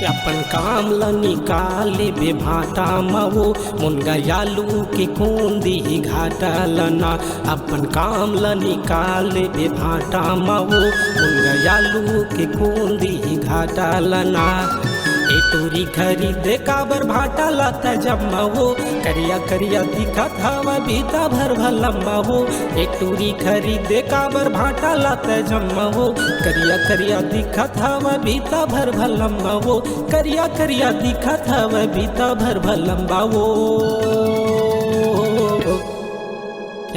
अपन काम ल निकाले बे भाटा मवो मुनगा यालू के कोंदी घाटा लना। अपन काम ल निकाले बे भाटा मवो मुनगा यालू के कोंदी घाटा लना। ए टूरी खरीदे काबर भाटा लाता जम्मा हो करिया करिया दिखत हवा बीता भर भलम्मा हो। ए टूरी खरीदे काबर भाटा लाता जम्मा हो करिया करिया दिखत हवा बीता भर भलम्मा हो। करिया करिया दिखत हवा बीता भर भलम्बा हो।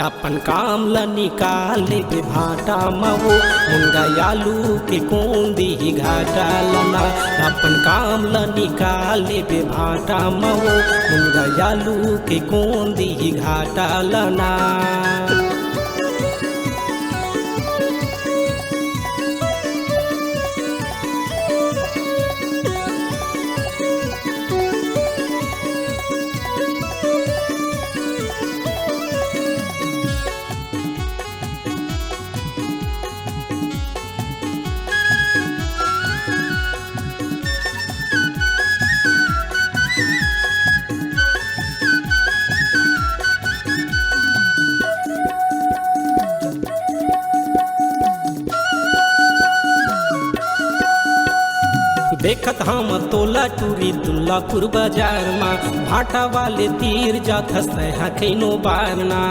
अपन काम ल निकाले बे भाटा मवो मुनगा यालू के कोंदी घाटा लना। अपन काम ल निकाले बे भाटा मवो मुनगा यालू के कोंदी घाटा लना। देखत हम तोला टूरी दुल्लापुर बाजार में भाटा वाले तीर जात हंसते हैं कईनो बारना।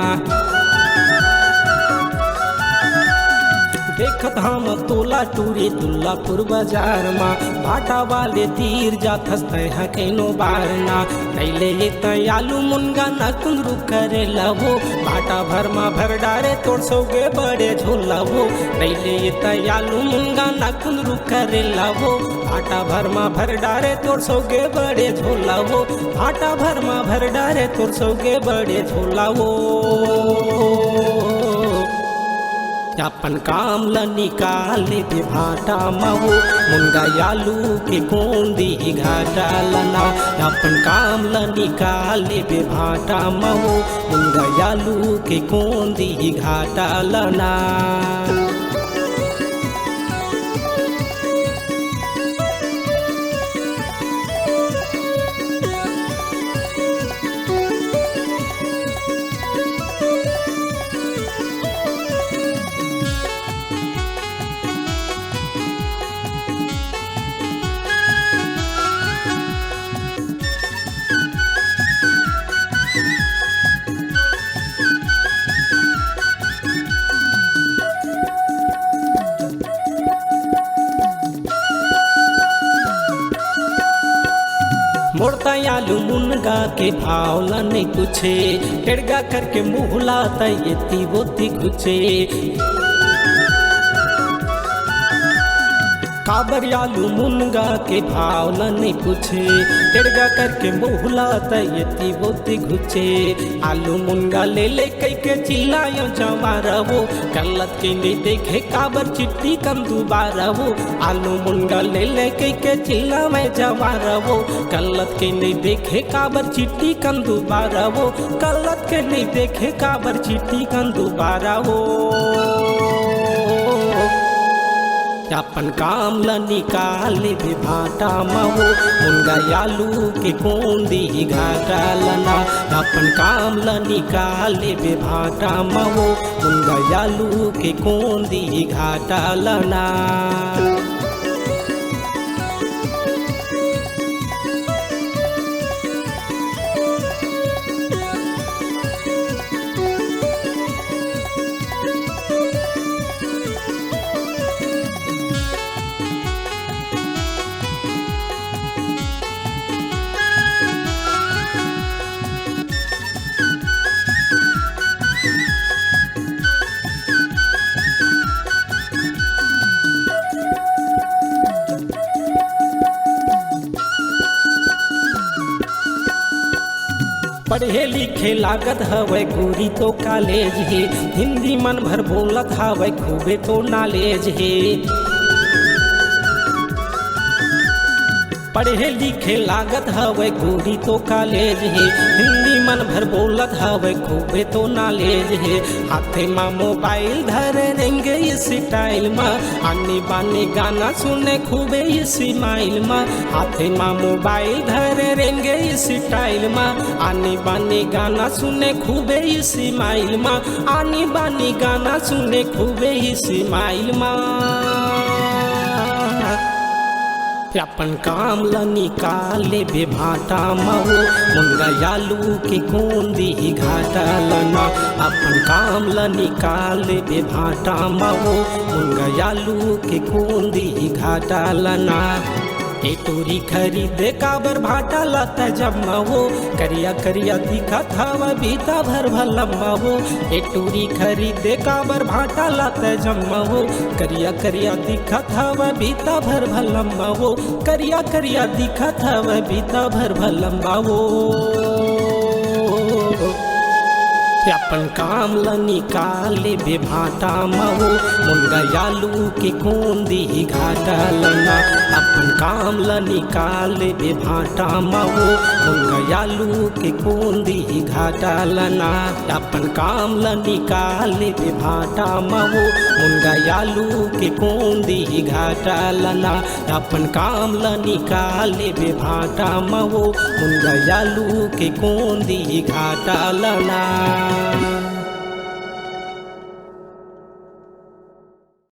देखत हम तोला टूरी दुल्लापुर बाजार में भाटा वाले तीर जात हंसते हैं कईनो बारना। कैले लेता आलू मुनगा ना कुंदरू करे लवो भाटा भर मा भर डारे तोड़ सोगे बड़े झोला वो। कैले लेता आलू मुनगा ना कुंदरू करे लवो भाटा भर मा भर डारे तोड़ सोगे बड़े झोला वो। भाटा भर मा भर डारे तोड़ सोगे बड़े झोला वो। अपन काम ल निकाले बे भाटा मवो मुनगा यालू के कोंदी घाटा लना। अपन काम ल निकाले बे भाटा मवो मुनगा यालू के कोंदी घाटा लना। मोड़ता आलू मुनगा के भाव ला नहीं पूछे टेढ़गा करके मुँह लाता ये ती बोती घुचे। काबर आलू मुनगा के भाव ला नहीं पूछे टेढ़गा करके मुँह लाता ये ती बोती घुचे। आलू मुनगा ले ले कई के चिल्लायो जमा रहो गलत के नहीं देखे काबर चिट्ठी कम दोबारा हो। आलू मुनगा ले ले कई के चिल्ला में जमा रहो गलत के नहीं देखे काबर चिट्ठी कम दोबारा हो। गलत के नहीं देखे काबर चिट्ठी कम दोबारा हो। अपन काम ल निकाले बे भाटा मवो मुनगा यालू के कोंदी घाटा लना। अपन काम ल निकाले बे भाटा मवो मुनगा यालू के कोंदी घाटा लना। पढ़े लिखे लागत हवे गोरी तो कॉलेज है हिंदी मन भर बोलत हवे खूबे तो नॉलेज है। पढ़े लिखे लागत हवे गोरी तो कॉलेज है, हिंदी मन भर बोलत हवे खूबे तो नॉलेज है। हाथे में मोबाइल धरे रहेंगे इस स्टाइल में, आने बाने गाना सुने खूबे इस माइल में। हाथे में मोबाइल धरे रहेंगे इस स्टाइल में, आने बाने गाना सुने खूबे इस माइल में। आने बाने गाना सुने खूबे इस माइल में। अपन काम ला निकाले बे भाटा महो, मुंगा यालू के कूंदी घाटा लना। अपन काम ला निकाले बे भाटा महो, मुंगा यालू के कूंदी घाटा लना। ए टोरी खरीदे काबर भाटा लाता जम्मा हो, करिया करिया दिखा थावा बीता भर भलम्मा हो। ए टोरी खरीदे काबर भाटा लाता जम्मा हो, करिया करिया दिखा थावा बीता भर भलम्मा हो। करिया करिया दिखा थावा बीता भर भलम्मा हो। अपन काम ला निकाले बे भाटा महो, मुंगा यालू के कूंदी घाटा लना। अपन काम ला निकाले बे भाटा महो, मुंगा यालू के कूंदी घाटा लना। अपन काम ला निकाले बे भाटा महो, मुंगा यालू के कूंदी घाटा लना। अपन काम ला निकाले बे भाटा महो, मुंगा यालू के कूंदी घाटा लना।